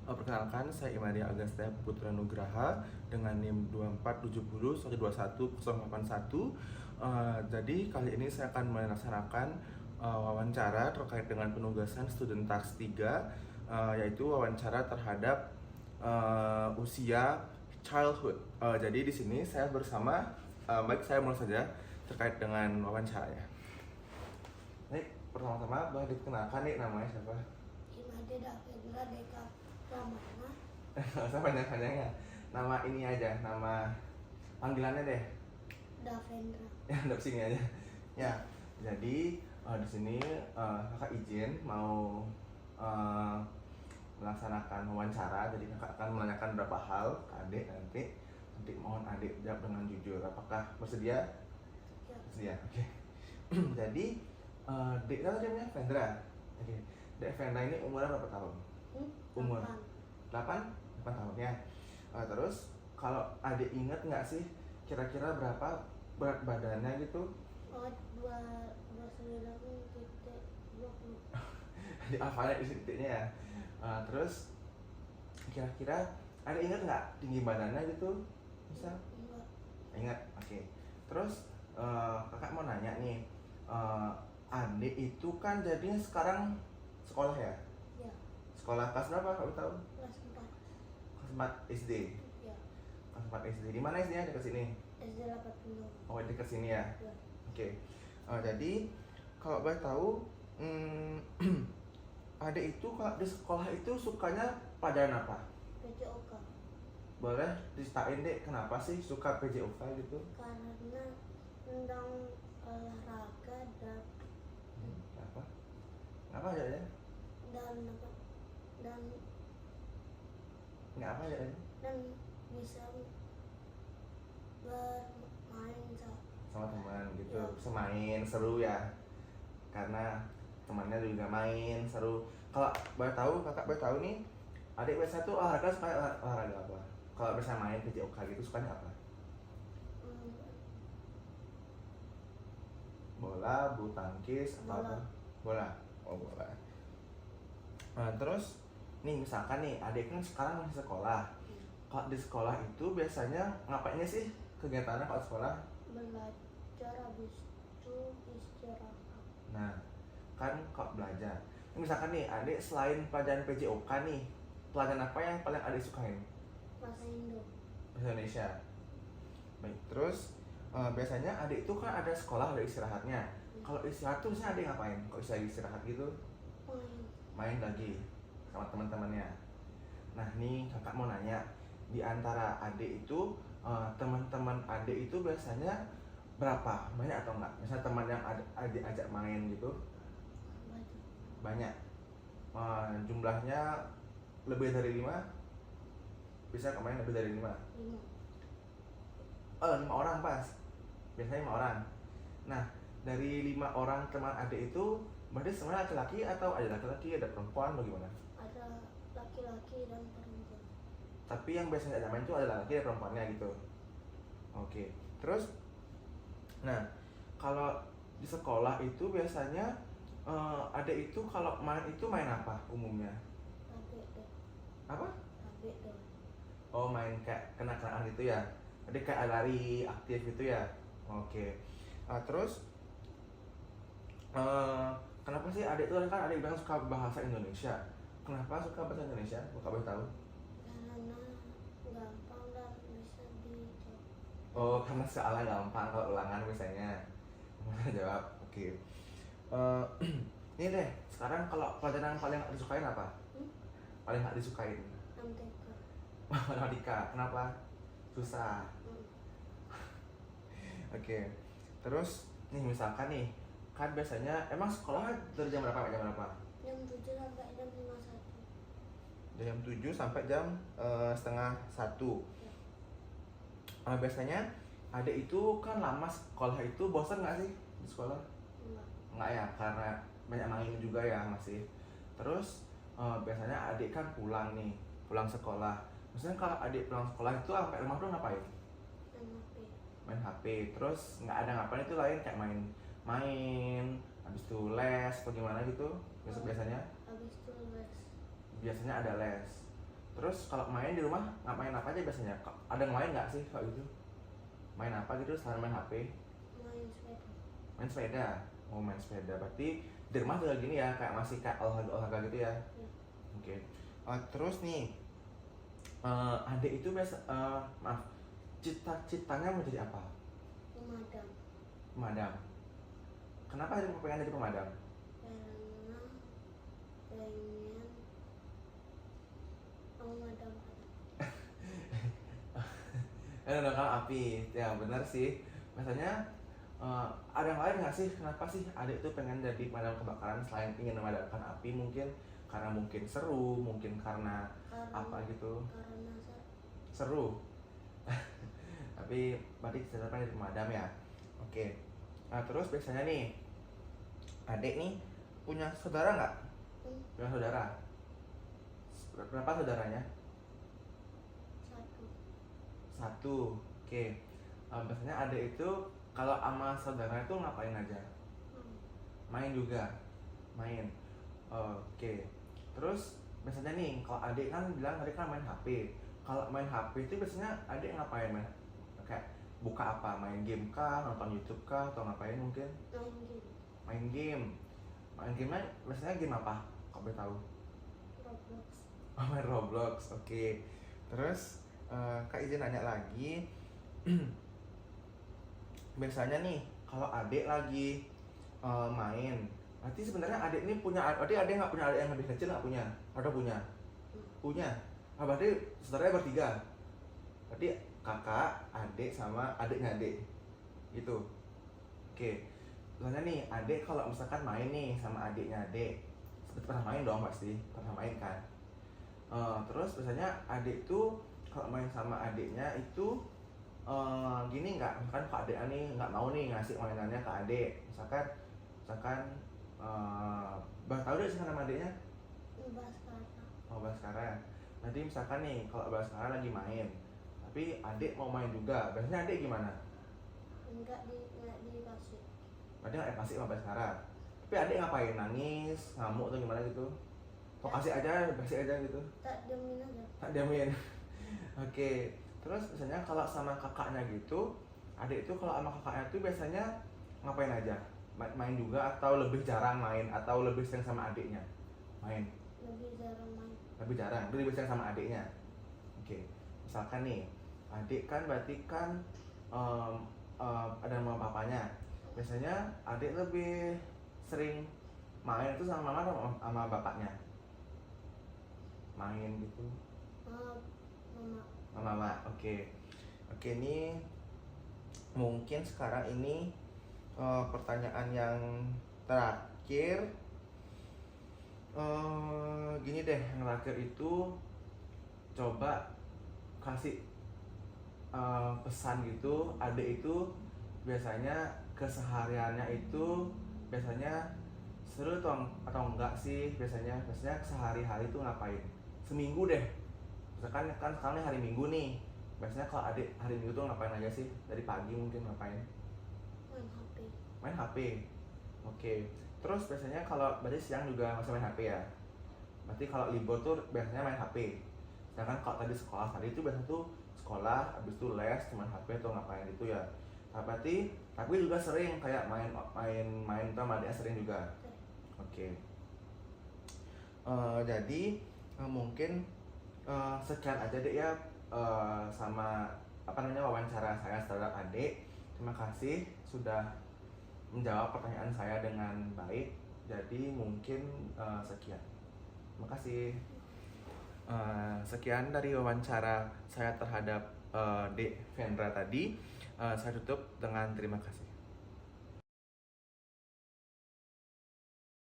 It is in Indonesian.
Perkenalkan, saya Imadia Agastya Putra Nugraha dengan NIM 247011081. Jadi kali ini saya akan melaksanakan wawancara terkait dengan penugasan student task 3, yaitu wawancara terhadap usia childhood. Jadi di sini saya bersama, baik saya mulai saja terkait dengan wawancaranya. Baik, pertama-tama boleh dikenalkan nih, namanya siapa? Imadia Davendra Deka Pramana. Saya panjang-panjangnya. Nama ini aja, nama panggilannya deh. Davendra. Ya, untuk sini aja. Ya, jadi di sini kakak izin mau melaksanakan wawancara. Jadi kakak akan menanyakan beberapa hal ke adik nanti. Nanti mohon adik jawab dengan jujur. Apakah bersedia? Ya. Bersedia. Oke. Jadi Dek tadi namanya Vendra. Oke. Dek Vendra ini umurnya berapa tahun? Umur 8 tahun ya. Terus kalau adik inget nggak sih kira-kira berapa berat badannya gitu? 29,20. Di hafalnya di titiknya ya. Terus kira-kira adik inget nggak tinggi badannya gitu? Bisa? Enggak. Ingat, oke. Terus kakak mau nanya nih, adik itu kan jadinya sekarang sekolah ya? Ya. Sekolah kelas berapa kamu tahu? Kelas 4. Kelas 4 SD. Ya. Kelas 4 SD. Di mana SD-nya? Dekat sini. SD 80. Oh, dekat sini ya. Ya. Oke. Jadi kalau boleh tahu, adik itu kalau di sekolah itu sukanya pelajaran apa? PJOK. Boleh diceritain deh kenapa sih suka PJOK gitu? Karena tentang olahraga Apa? Kenapa aja ya? dan Nggak apa aja ya? dan bisa bermain Sama teman gitu, Ya. bisa main seru ya, karena temannya juga main seru. Kalau boleh tahu, kakak boleh tahu nih, adik biasa tuh olahraga suka olahraga apa? Kalau bisa main PJOK gitu sukanya apa? Bola, bulu tangkis, atau Bola. apa? Bola. Oh, bola. Terus nih misalkan nih adik kan sekarang masih sekolah. Kalau di sekolah itu biasanya ngapainnya sih kegiatannya kalau sekolah? belajar, habis itu istirahat. Nah, kan kok belajar. Misalkan nih, adik selain pelajaran PJOK nih, pelajaran apa yang paling adik sukain? Bahasa Indo. Bahasa Indonesia. Baik, terus biasanya adik itu kan ada sekolah, ada istirahatnya. Kalau istirahat tuh biasanya adik ngapain? Kalau istirahat gitu, main lagi sama teman-temannya. Nah, nih kakak mau nanya, di antara adik itu, teman-teman adik itu biasanya berapa? Banyak atau enggak? Misalnya teman yang adik ajak main gitu, banyak. Jumlahnya lebih dari 5? Bisa kemarin lebih dari 5? 5. 5 orang pas. Biasanya 5 orang. Nah, dari 5 orang teman adik itu berarti semuanya laki-laki atau ada laki-laki, ada perempuan, bagaimana? Ada laki-laki dan perempuan. Tapi yang biasanya ada main itu ada laki-laki dan perempuannya gitu. Oke. Terus, nah, kalau di sekolah itu biasanya adik itu kalau main itu main apa umumnya? Apa? ABD. Oh, main kayak kena-kenaan gitu ya. Jadi kayak lari aktif gitu ya. Oke. Terus kenapa sih adik itu kan adik bilang suka bahasa Indonesia? Kenapa suka bahasa Indonesia? Kok boleh tahu? Karena gampang dan bisa dijawab. Oh, karena soalnya gampang kalau ulangan misalnya. Mana jawab? Oke. Ini deh, sekarang kalau pelajaran yang paling gak disukain apa? Paling gak disukain? MTK. Matematika. Kenapa? Susah. Oke. Terus nih misalkan nih, kan biasanya emang sekolah dari jam berapa sampai jam berapa? Jam 7 sampai jam 51. Jam 7 sampai jam setengah 1. Biasanya adik itu kan lama sekolah itu, bosan nggak sih di sekolah? Nggak ya, karena banyak main juga ya masih. Terus biasanya adik kan pulang nih, pulang sekolah. Maksudnya kalau adik pulang sekolah itu sampai rumah tuh ngapain? Main HP. Terus nggak ada ngapain itu lain kayak main habis itu les atau gimana gitu biasanya? Habis itu les. biasanya ada les. Terus kalau main di rumah ngapain apa aja biasanya? Ada yang main nggak sih kalau gitu? Main apa gitu selain main HP? main sepeda. Main sepeda. Mau main sepeda. Berarti di rumah juga gini ya, kayak masih kayak olahraga gitu ya. Ya, Oke. Terus nih, adik itu maaf, cita-citanya mau jadi apa? pemadam. Pemadam. Kenapa adik pengen jadi pemadam? Karena pengen memadamkan. Memadamkan api, ya benar sih. Biasanya ada yang lain nggak sih? Kenapa sih adik itu pengen jadi pemadam kebakaran selain ingin memadamkan api? Mungkin karena mungkin seru, mungkin karena apa Karena gitu. karena Seru. Tapi berarti cita-cita jadi pemadam ya. Oke. Nah terus biasanya nih adik nih punya saudara nggak? Punya saudara? Berapa saudaranya? satu. Satu. Oke. Biasanya adik itu kalau sama saudara itu ngapain aja? Main juga. Main. Oke. Terus biasanya nih kalau adik kan bilang adik kan main HP. Kalau main HP itu biasanya adik ngapain main? Kayak buka apa? Main game kah? Nonton YouTube kah? Atau ngapain mungkin? Main game. Main game. Main game biasanya game apa? Kok boleh tahu? Roblox. Oh, main Roblox. Oke. Terus Kak izin nanya lagi. Biasanya nih kalau adik lagi main, berarti sebenarnya adik ini punya adik nggak punya adik yang lebih kecil nggak punya? Atau punya? Punya. Berarti saudaranya bertiga. Berarti kakak, adik sama adiknya adik. Gitu. Oke. Misalnya nih adik kalau misalkan main nih sama adiknya adik, pernah main dong pasti, pernah main kan? Terus biasanya adik tuh kalau main sama adiknya itu gini nggak, misalkan Pak Ade nih nggak mau nih ngasih mainannya ke adik, misalkan tahu deh sih nama adiknya. Baskara. Baskara. Nanti misalkan nih kalau Baskara lagi main tapi adik mau main juga, biasanya adik gimana? Enggak dikasih. Berarti nggak dikasih sama Baskara, tapi adik ngapain? Nangis, ngamuk atau gimana gitu? Kasih aja gitu. Tak diemin aja. Tak diamin. Oke. Terus biasanya kalau sama kakaknya gitu, adik itu kalau sama kakaknya tuh biasanya ngapain aja? Main juga atau lebih jarang main atau lebih sering sama adiknya? Main. Lebih jarang main. Lebih jarang, lebih sering sama adiknya. Oke. Misalkan nih, adik kan berarti kan ada mama papanya. Biasanya adik lebih sering main itu sama mama atau sama bapaknya? Main gitu. Mama. Mama. Oke. Ini mungkin sekarang ini pertanyaan yang terakhir. Gini deh, yang terakhir itu coba kasih pesan gitu. Adik itu biasanya kesehariannya itu biasanya seru atau enggak sih? Biasanya sehari-hari itu ngapain? Seminggu deh. Misalkan kan sekarang hari Minggu nih. Biasanya kalau adik hari Minggu tuh ngapain aja sih? Dari pagi mungkin ngapain? Main HP. Main HP. Oke. Terus biasanya kalau berarti siang juga masih main HP ya? Berarti kalau libur tuh biasanya main HP. Sedangkan kalau tadi sekolah tadi itu biasanya tuh sekolah, habis itu les, cuman HP atau ngapain gitu ya. Nah, berarti tapi juga sering kayak main tuh sama adiknya sering juga. Oke. Jadi mungkin sekian aja deh ya sama wawancara saya terhadap adik. Terima kasih sudah menjawab pertanyaan saya dengan baik. Jadi mungkin sekian. Terima kasih. Sekian dari wawancara saya terhadap Dek Vendra tadi. Saya tutup dengan terima kasih.